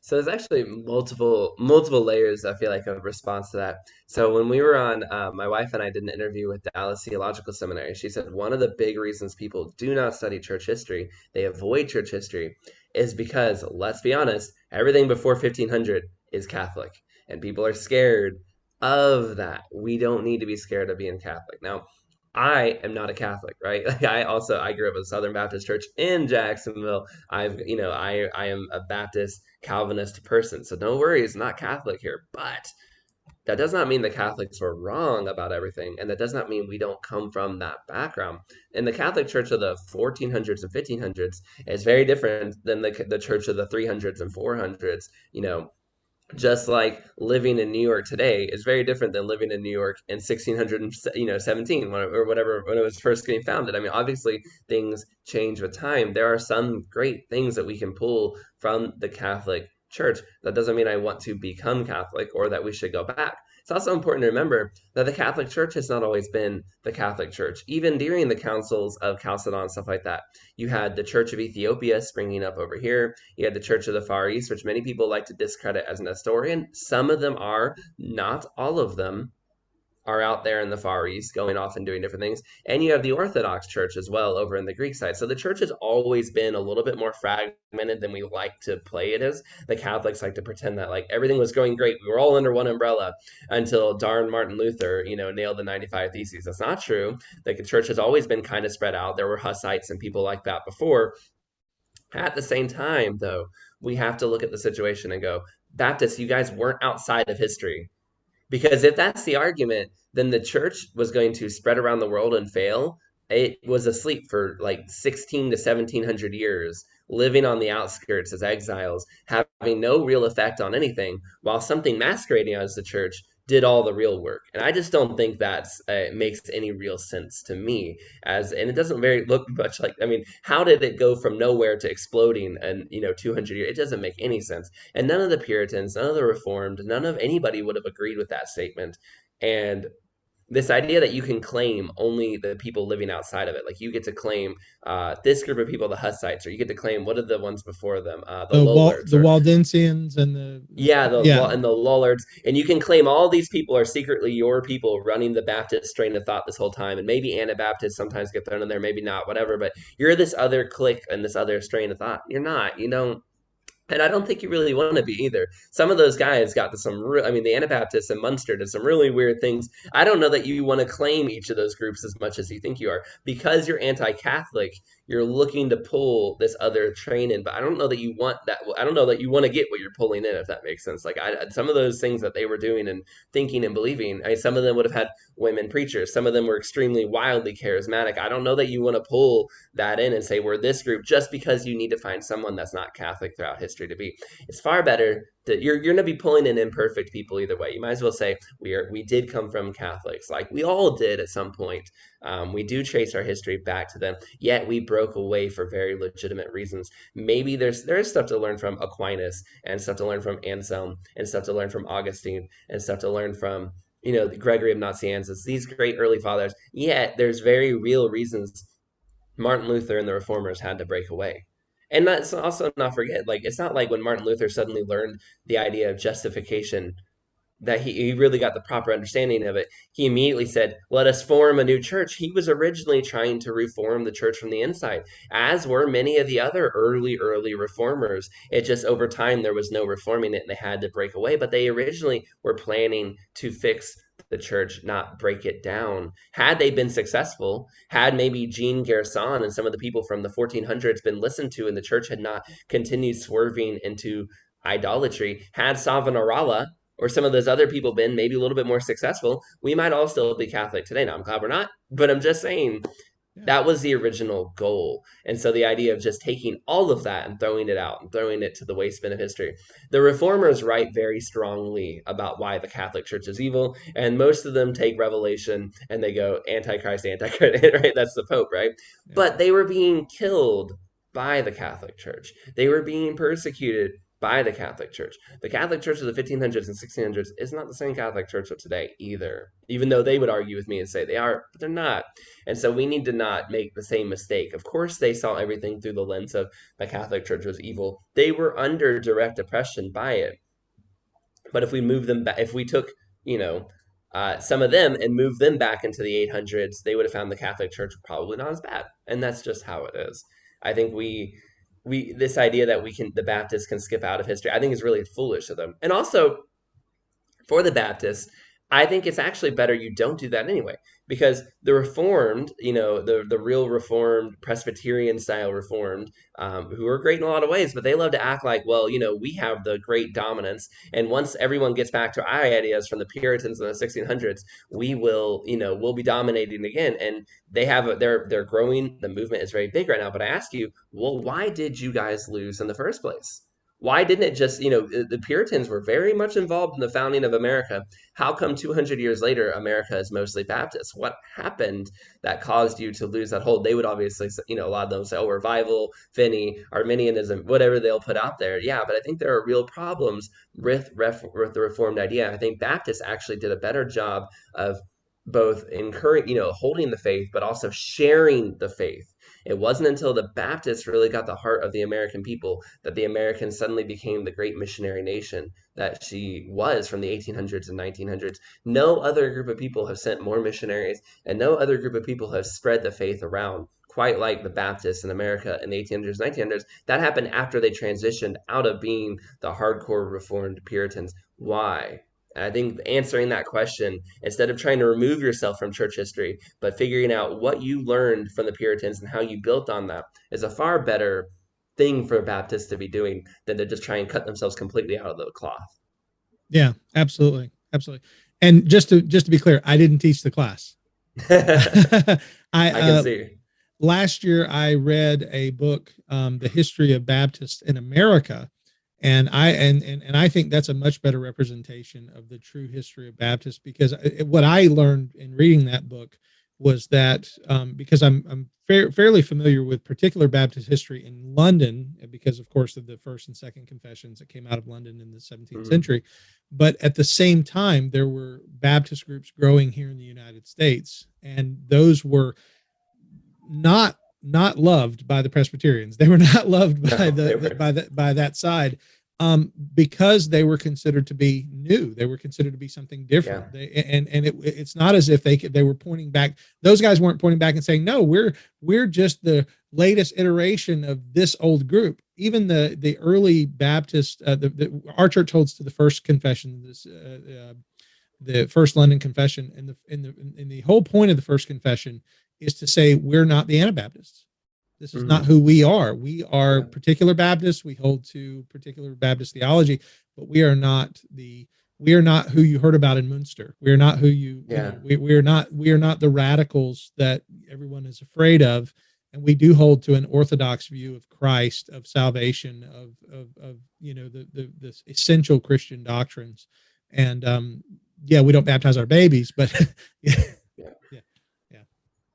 So there's actually multiple layers, I feel like, of response to that. So when we were on, my wife and I did an interview with Dallas Theological Seminary. She said one of the big reasons people do not study church history, they avoid church history, is because, let's be honest, everything before 1500 is Catholic, and people are scared of that. We don't need to be scared of being Catholic. Now, I am not a Catholic, right? Like I grew up in a Southern Baptist church in Jacksonville. I am a Baptist Calvinist person. So don't worry, it's not Catholic here. But that does not mean the Catholics were wrong about everything. And that does not mean we don't come from that background. And the Catholic Church of the 1400s and 1500s is very different than the church of the 300s and 400s. Just like living in New York today is very different than living in New York in 1617 or whatever, when it was first getting founded. I mean, obviously things change with time. There are some great things that we can pull from the Catholic Church. That doesn't mean I want to become Catholic or that we should go back. It's also important to remember that the Catholic Church has not always been the Catholic Church. Even during the councils of Chalcedon and stuff like that, you had the Church of Ethiopia springing up over here. You had the Church of the Far East, which many people like to discredit as an historian. Some of them are, not all of them are out there in the Far East going off and doing different things. And you have the Orthodox Church as well over in the Greek side. So the church has always been a little bit more fragmented than we like to play it as. The Catholics like to pretend that like everything was going great. We were all under one umbrella until darn Martin Luther, nailed the 95 Theses. That's not true. Like the church has always been kind of spread out. There were Hussites and people like that before. At the same time, though, we have to look at the situation and go, Baptists, you guys weren't outside of history. Because if that's the argument, then the church was going to spread around the world and fail. It was asleep for like 16 to 1700 years, living on the outskirts as exiles, having no real effect on anything, while something masquerading as the church did all the real work. And I just don't think that's makes any real sense to me. And it doesn't very look much like. I mean, how did it go from nowhere to exploding and 200 years? It doesn't make any sense. And none of the Puritans, none of the Reformed, none of anybody would have agreed with that statement. And this idea that you can claim only the people living outside of it, like you get to claim this group of people, the Hussites, or you get to claim what are the ones before them, the Lollards, The or Waldensians and the yeah, yeah. and the Lollards, and you can claim all these people are secretly your people running the Baptist strain of thought this whole time, and maybe Anabaptists sometimes get thrown in there, maybe not, whatever. But you're this other clique and this other strain of thought. You're not. You don't. And I don't think you really want to be either. Some of those guys got to I mean, the Anabaptists and Munster did some really weird things. I don't know that you want to claim each of those groups as much as you think you are. Because you're anti Catholic, you're looking to pull this other train in. But I don't know that you want that. I don't know that you want to get what you're pulling in, if that makes sense. Like, some of those things that they were doing and thinking and believing, some of them would have had women preachers. Some of them were extremely wildly charismatic. I don't know that you want to pull that in and say we're this group just because you need to find someone that's not Catholic throughout history to be. It's far better that you're going to be pulling in imperfect people either way. You might as well say we did come from Catholics, like we all did at some point. We do trace our history back to them, yet we broke away for very legitimate reasons. Maybe there's stuff to learn from Aquinas, and stuff to learn from Anselm, and stuff to learn from Augustine, and stuff to learn from Gregory of Nazianzus, these great early fathers. Yet there's very real reasons Martin Luther and the reformers had to break away. And let's also not forget, like, it's not like when Martin Luther suddenly learned the idea of justification that he really got the proper understanding of it. He immediately said, let us form a new church. He was originally trying to reform the church from the inside, as were many of the other early reformers. It just over time there was no reforming it and they had to break away. But they originally were planning to fix the church, not break it down. Had they been successful, had maybe Jean Gerson and some of the people from the 1400s been listened to and the church had not continued swerving into idolatry, had Savonarola or some of those other people been maybe a little bit more successful, we might all still be Catholic today. Now, I'm glad we're not, but I'm just saying Yeah. that was the original goal. And so the idea of just taking all of that and throwing it out and throwing it to the waste bin of history. The reformers write very strongly about why the Catholic Church is evil, and most of them take Revelation and they go Antichrist, Antichrist, right? That's the Pope, right? Yeah. But they were being killed by the Catholic Church. They were being persecuted by the Catholic Church. The Catholic Church of the 1500s and 1600s is not the same Catholic Church of today either, even though they would argue with me and say they are, but they're not. And so we need to not make the same mistake. Of course, they saw everything through the lens of the Catholic Church was evil. They were under direct oppression by it. But if we move them back, if we took, some of them and moved them back into the 800s, they would have found the Catholic Church probably not as bad. And that's just how it is. I think we this idea that the Baptists can skip out of history, I think is really foolish of them. And also, for the Baptists, I think it's actually better you don't do that anyway, because the Reformed, the real Reformed, Presbyterian style Reformed, who are great in a lot of ways, but they love to act like, well, we have the great dominance, and once everyone gets back to our ideas from the Puritans in the 1600s, we will, we'll be dominating again. And they're growing. The movement is very big right now. But I ask you, well, why did you guys lose in the first place? Why didn't it just, the Puritans were very much involved in the founding of America. How come 200 years later, America is mostly Baptist? What happened that caused you to lose that hold? They would obviously, a lot of them say, oh, revival, Finney, Arminianism, whatever they'll put out there. Yeah, but I think there are real problems with the Reformed idea. I think Baptists actually did a better job of both encouraging, holding the faith, but also sharing the faith. It wasn't until the Baptists really got the heart of the American people that the Americans suddenly became the great missionary nation that she was from the 1800s and 1900s. No other group of people have sent more missionaries, and no other group of people have spread the faith around quite like the Baptists in America in the 1800s, 1900s. That happened after they transitioned out of being the hardcore Reformed Puritans. Why? And I think answering that question, instead of trying to remove yourself from church history, but figuring out what you learned from the Puritans and how you built on that, is a far better thing for Baptists to be doing than to just try and cut themselves completely out of the cloth. Yeah, absolutely. Absolutely. And just to be clear, I didn't teach the class. I I can see. Last year I read a book, The History of Baptists in America, and I think that's a much better representation of the true history of Baptists, because what I learned in reading that book was that, because I'm fairly familiar with particular Baptist history in London, because of course of the first and second confessions that came out of London in the 17th century, but at the same time there were Baptist groups growing here in the United States, and those were not loved by the Presbyterians. They were not loved by by that side, because they were considered to be new. They were considered to be something different. Yeah. It's not as if they were pointing back. Those guys weren't pointing back and saying, no, we're just the latest iteration of this old group. Even the early Baptist, our church holds to the first confession, the first London Confession, and the whole point of the first confession is to say we're not the Anabaptists. This is not who we are. We are particular Baptists. We hold to particular Baptist theology, but we are not who you heard about in Munster. We are not who we are not the radicals that everyone is afraid of. And we do hold to an orthodox view of Christ, of salvation, of the essential Christian doctrines. And yeah, we don't baptize our babies, but yeah.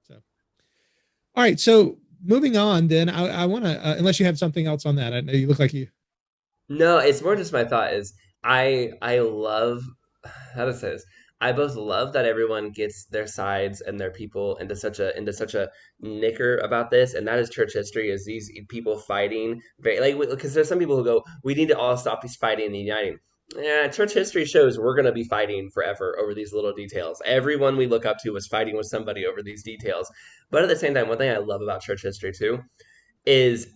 So, all right. So moving on, then I want to, unless you have something else on that, I know you look like you. No, it's more just my thought is I love how to say this. I both love that everyone gets their sides and their people into such a knicker about this, and that is church history, is these people fighting very like, because there's some people who go, we need to all stop these fighting and uniting. Yeah, church history shows we're going to be fighting forever over these little details. Everyone we look up to was fighting with somebody over these details. But at the same time, one thing I love about church history too is,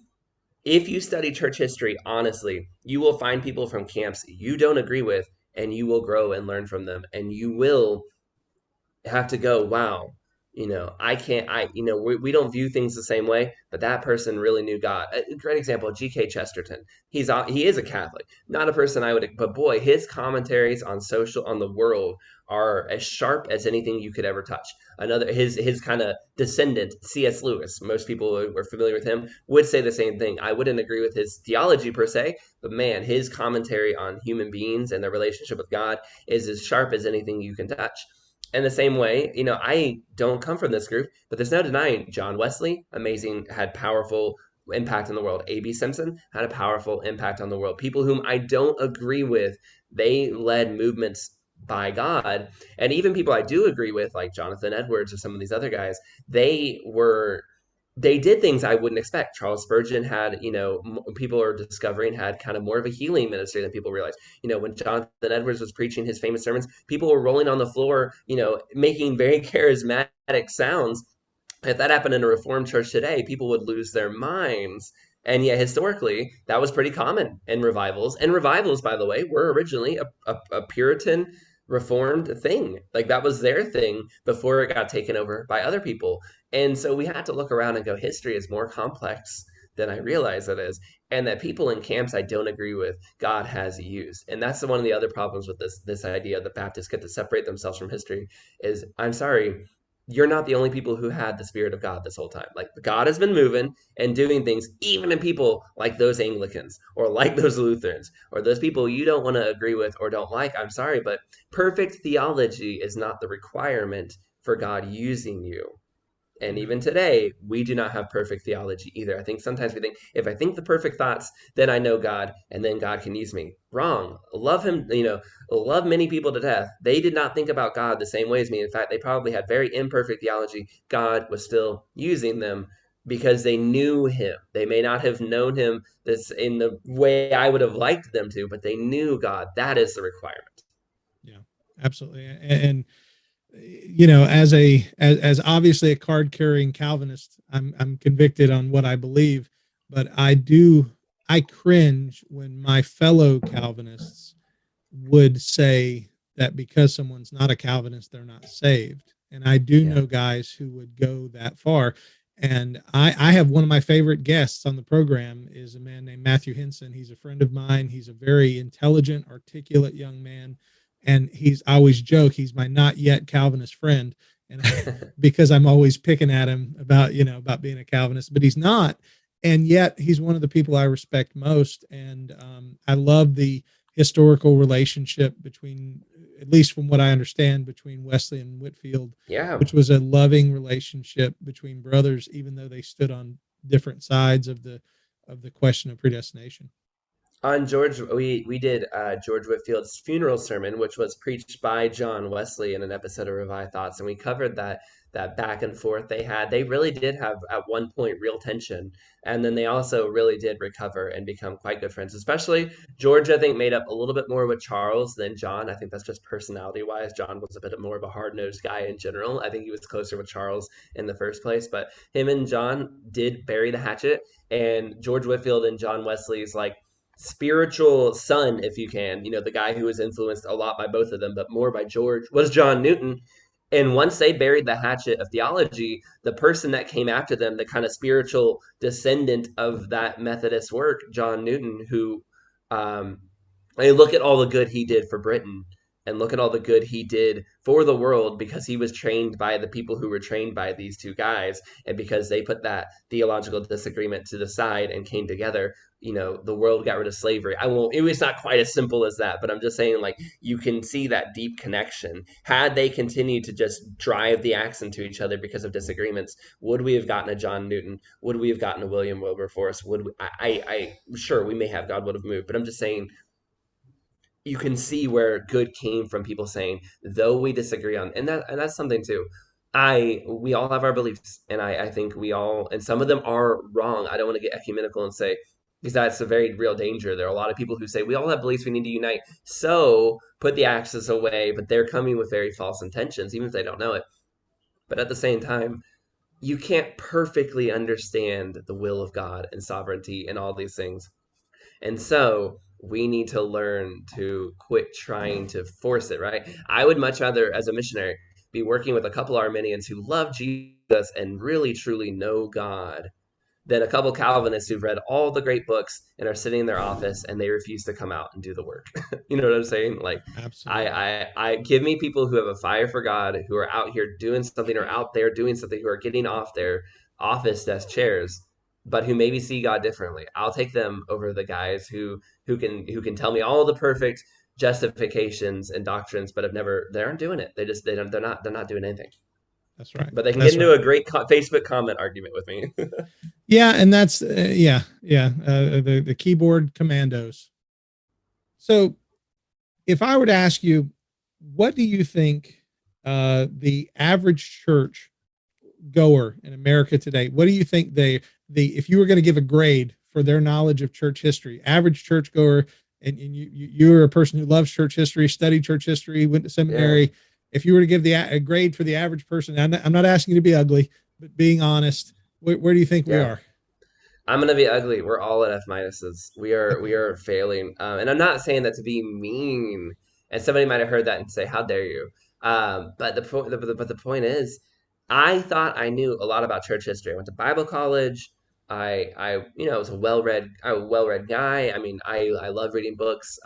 if you study church history honestly, you will find people from camps you don't agree with, and you will grow and learn from them, and you will have to go, wow, I can't, we don't view things the same way, but that person really knew God. A great example, G.K. Chesterton. He is a Catholic, not a person I would, but boy, his commentaries on the world are as sharp as anything you could ever touch. His kind of descendant, C.S. Lewis, most people who are familiar with him would say the same thing. I wouldn't agree with his theology per se, but man, his commentary on human beings and their relationship with God is as sharp as anything you can touch. In the same way, I don't come from this group, but there's no denying John Wesley, amazing, had powerful impact on the world. A.B. Simpson had a powerful impact on the world. People whom I don't agree with, they led movements by God. And even people I do agree with, like Jonathan Edwards or some of these other guys, they did things I wouldn't expect. Charles Spurgeon had, people are discovering, had kind of more of a healing ministry than people realize. When Jonathan Edwards was preaching his famous sermons, people were rolling on the floor, making very charismatic sounds. If that happened in a Reformed church today, people would lose their minds. And yet, historically, that was pretty common in revivals. And revivals, by the way, were originally a Puritan Reformed thing. Like, that was their thing before it got taken over by other people. And so we have to look around and go, history is more complex than I realize it is. And that people in camps I don't agree with, God has used. And that's one of the other problems with this idea that Baptists get to separate themselves from history is, I'm sorry, you're not the only people who had the Spirit of God this whole time. Like God has been moving and doing things, even in people like those Anglicans or like those Lutherans or those people you don't want to agree with or don't like. I'm sorry, but perfect theology is not the requirement for God using you. And even Amen. today, we do not have perfect theology either. I think sometimes we think, if I think the perfect thoughts, then I know God, and then God can use me. Wrong. Love him, love many people to death. They did not think about God the same way as me. In fact, they probably had very imperfect theology. God was still using them because they knew him. They may not have known him this in the way I would have liked them to, but they knew God. That is the requirement. Yeah, absolutely. And you know, as obviously a card carrying Calvinist, I'm convicted on what I believe, but I cringe when my fellow Calvinists would say that because someone's not a Calvinist, they're not saved. And I do Yeah. know guys who would go that far. And I have one of my favorite guests on the program is a man named Matthew Henson. He's a friend of mine. He's a very intelligent, articulate young man. And I always joke, he's my not yet Calvinist friend. And because I'm always picking at him about, about being a Calvinist, but he's not. And yet he's one of the people I respect most. And I love the historical relationship between, at least from what I understand, between Wesley and Whitefield, Yeah. which was a loving relationship between brothers, even though they stood on different sides of the question of predestination. On George, we did George Whitfield's funeral sermon, which was preached by John Wesley in an episode of Revive Thoughts, and we covered that back and forth they had. They really did have at one point real tension, and then they also really did recover and become quite good friends. Especially George, I think, made up a little bit more with Charles than John. I think that's just personality wise. John was a bit more of a hard nosed guy in general. I think he was closer with Charles in the first place, but him and John did bury the hatchet, and George Whitfield and John Wesley's like spiritual son, if you can, the guy who was influenced a lot by both of them, but more by George, was John Newton. And once they buried the hatchet of theology, the person that came after them, the kind of spiritual descendant of that Methodist work, John Newton, who, I mean, look at all the good he did for Britain and look at all the good he did for the world because he was trained by the people who were trained by these two guys. And because they put that theological disagreement to the side and came together, the world got rid of slavery. It was not quite as simple as that, but I'm just saying, like, you can see that deep connection. Had they continued to just drive the axe into each other because of disagreements, would we have gotten a John Newton? Would we have gotten a William Wilberforce? Would we, sure, we may have, God would have moved, but I'm just saying, you can see where good came from people saying, though we disagree on, and that's something too. We all have our beliefs, and I think we all, and some of them are wrong. I don't want to get ecumenical and say, because that's a very real danger. There are a lot of people who say we all have beliefs, we need to unite, so put the axes away, but they're coming with very false intentions, even if they don't know it. But at the same time, you can't perfectly understand the will of God and sovereignty and all these things. And so we need to learn to quit trying to force it, right? I would much rather, as a missionary, be working with a couple Arminians who love Jesus and really truly know God than a couple Calvinists who've read all the great books and are sitting in their office and they refuse to come out and do the work. You know what I'm saying? Like, Absolutely. I give me people who have a fire for God, who are out here doing something or out there doing something, who are getting off their office desk chairs, but who maybe see God differently. I'll take them over the guys who can tell me all the perfect justifications and doctrines, but they aren't doing it. They're not doing anything. That's right. But they can get That's into right. a great Facebook comment argument with me. Yeah, and that's the keyboard commandos. So, if I were to ask you, what do you think the average church goer in America today? What do you think if you were going to give a grade for their knowledge of church history, average church goer, and you're a person who loves church history, studied church history, went to Yeah, seminary. If you were to give a grade for the average person, I'm not asking you to be ugly, but being honest, where do you think we yeah. are? I'm gonna be ugly. We're all at F minuses. We Okay. are failing, and I'm not saying that to be mean. And somebody might have heard that and say, "How dare you?" But the point is, I thought I knew a lot about church history. I went to Bible college. I was a well read guy. I mean, I love reading books.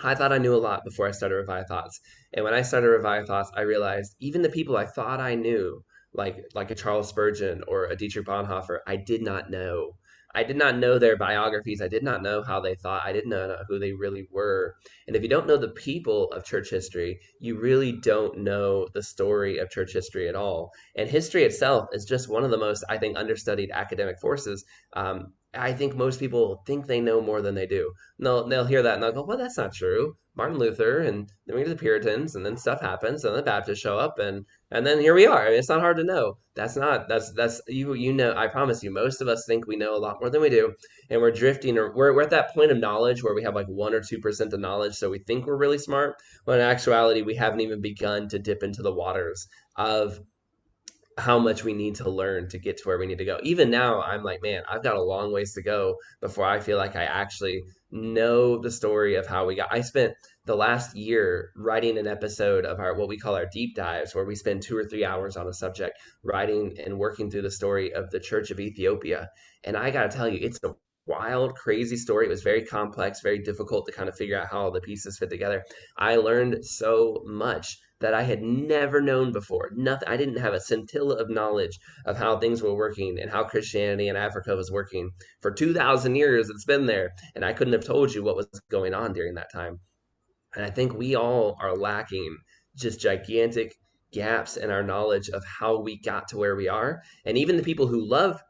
I thought I knew a lot before I started Revive Thoughts. And when I started Revive Thoughts, I realized even the people I thought I knew, like a Charles Spurgeon or a Dietrich Bonhoeffer, I did not know. I did not know their biographies. I did not know how they thought. I didn't know who they really were. And if you don't know the people of church history, you really don't know the story of church history at all. And history itself is just one of the most, I think, understudied academic forces. I think most people think they know more than they do. They'll hear that and they'll go, well, that's not true. Martin Luther, and then we get the Puritans, and then stuff happens, and the Baptists show up, and then here we are. I mean, it's not hard to know. That's you know. I promise you, most of us think we know a lot more than we do, and we're drifting, or we're at that point of knowledge where we have like 1 or 2% of knowledge, so we think we're really smart, when in actuality we haven't even begun to dip into the waters of how much we need to learn to get to where we need to go. Even now, I'm like, man, I've got a long ways to go before I feel like I actually know the story of how we got. I spent the last year writing an episode of our what we call our deep dives, where we spend 2 or 3 hours on a subject, writing and working through the story of the Church of Ethiopia. And I got to tell you, it's a wild, crazy story. It was very complex, very difficult to kind of figure out how all the pieces fit together. I learned so much that I had never known before. Nothing. I didn't have a scintilla of knowledge of how things were working and how Christianity in Africa was working. For 2,000 years, it's been there, and I couldn't have told you what was going on during that time. And I think we all are lacking just gigantic gaps in our knowledge of how we got to where we are. And even the people who love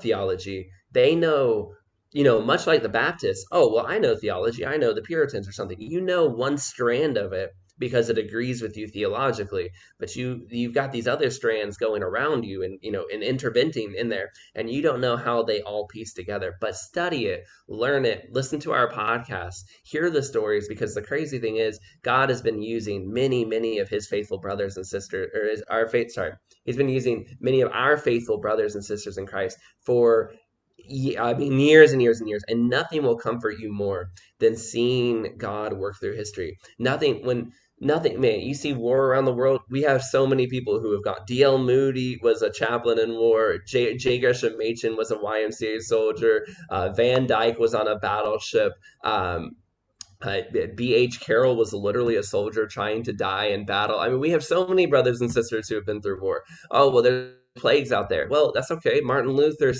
theology, they know, much like the Baptists, oh, well, I know theology, I know the Puritans or something. You know one strand of it because it agrees with you theologically, but you've got these other strands going around you and and interventing in there, and you don't know how they all piece together. But study it, learn it, listen to our podcasts, hear the stories, because the crazy thing is God has been using many of his faithful brothers and sisters, or our faith, sorry, he's been using many of our faithful brothers and sisters in Christ for I mean, years and years and years, and nothing will comfort you more than seeing God work through history. Nothing, man, you see war around the world. We have so many people who have gone. D.L. Moody was a chaplain in war. J. Gresham Machen was a YMCA soldier. Van Dyke was on a battleship. B.H. Carroll was literally a soldier trying to die in battle. I mean, we have so many brothers and sisters who have been through war. Oh, well, there's plagues out there. Well, that's okay. Martin Luther,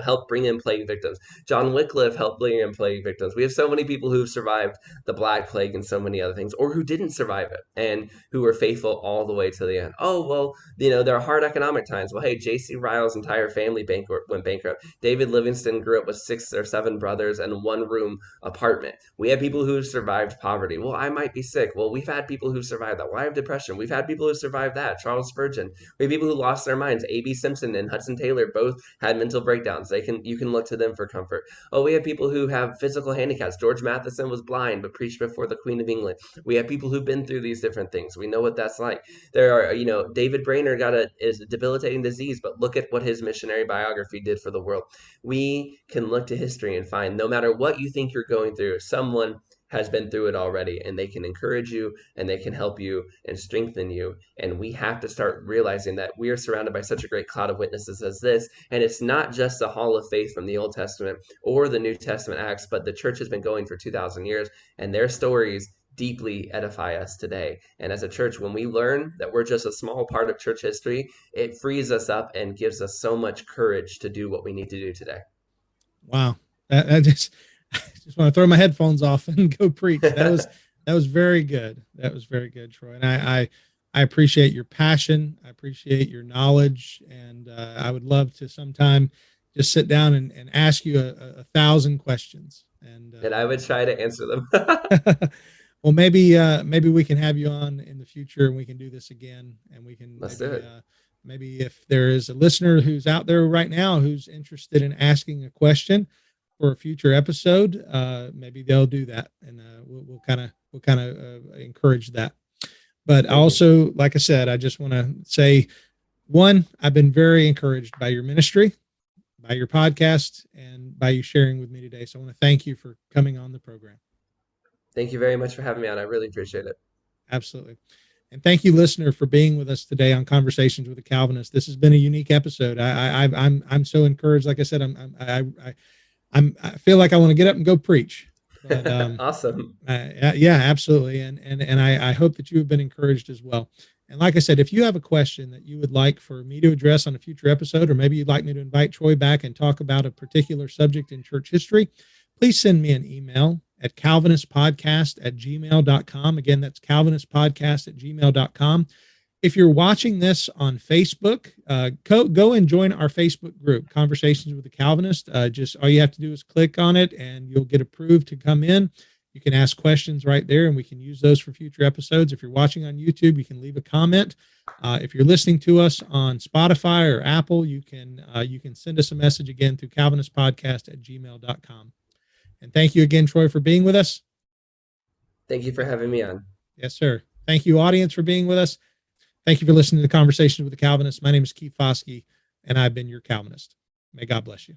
helped bring in plague victims. John Wycliffe helped bring in plague victims. We have so many people who've survived the Black Plague and so many other things, or who didn't survive it and who were faithful all the way to the end. Oh, well, there are hard economic times. Well, hey, J.C. Ryle's entire family went bankrupt. David Livingston grew up with 6 or 7 brothers and a one-room apartment. We have people who survived poverty. Well, I might be sick. Well, we've had people who survived that. Well, I have depression. We've had people who survived that. Charles Spurgeon. We have people who lost their minds. A.B. Simpson and Hudson Taylor both had mental breakdowns. You can look to them for comfort. Oh, we have people who have physical handicaps. George Matheson was blind but preached before the Queen of England. We have people who've been through these different things. We know what that's like. There are, David Brainerd is a debilitating disease, but look at what his missionary biography did for the world. We can look to history and find, no matter what you think you're going through, someone has been through it already, and they can encourage you and they can help you and strengthen you. And we have to start realizing that we are surrounded by such a great cloud of witnesses as this. And it's not just the hall of faith from the Old Testament or the New Testament Acts, but the church has been going for 2,000 years, and their stories deeply edify us today. And as a church, when we learn that we're just a small part of church history, it frees us up and gives us so much courage to do what we need to do today. Wow. I just want to throw my headphones off and go preach. That was very good. That was very good, Troy. And I appreciate your passion. I appreciate your knowledge. And I would love to sometime just sit down and ask you a 1,000 questions. And I would try to answer them. Well, maybe we can have you on in the future and we can do this again, and we can Let's do it. Maybe if there is a listener who's out there right now who's interested in asking a question for a future episode, maybe they'll do that, and we'll kind of encourage that. But also, like I said, I just want to say, one, I've been very encouraged by your ministry, by your podcast, and by you sharing with me today. So I want to thank you for coming on the program. Thank you very much for having me on. I really appreciate it. Absolutely. And thank you, listener, for being with us today on Conversations with a Calvinist. This has been a unique episode. I'm so encouraged. Like I said, I feel like I want to get up and go preach. But Awesome. yeah, absolutely. And I hope that you have been encouraged as well. And like I said, if you have a question that you would like for me to address on a future episode, or maybe you'd like me to invite Troy back and talk about a particular subject in church history, please send me an email at calvinistpodcast@gmail.com. Again, that's calvinistpodcast@gmail.com. If you're watching this on Facebook, go and join our Facebook group, Conversations with the Calvinist. Just all you have to do is click on it and you'll get approved to come in. You can ask questions right there and we can use those for future episodes. If you're watching on YouTube, you can leave a comment. If you're listening to us on Spotify or Apple, you can send us a message again through calvinistpodcast@gmail.com. And thank you again, Troy, for being with us. Thank you for having me on. Yes, sir. Thank you, audience, for being with us. Thank you for listening to Conversations with the Calvinist. My name is Keith Foskey, and I've been your Calvinist. May God bless you.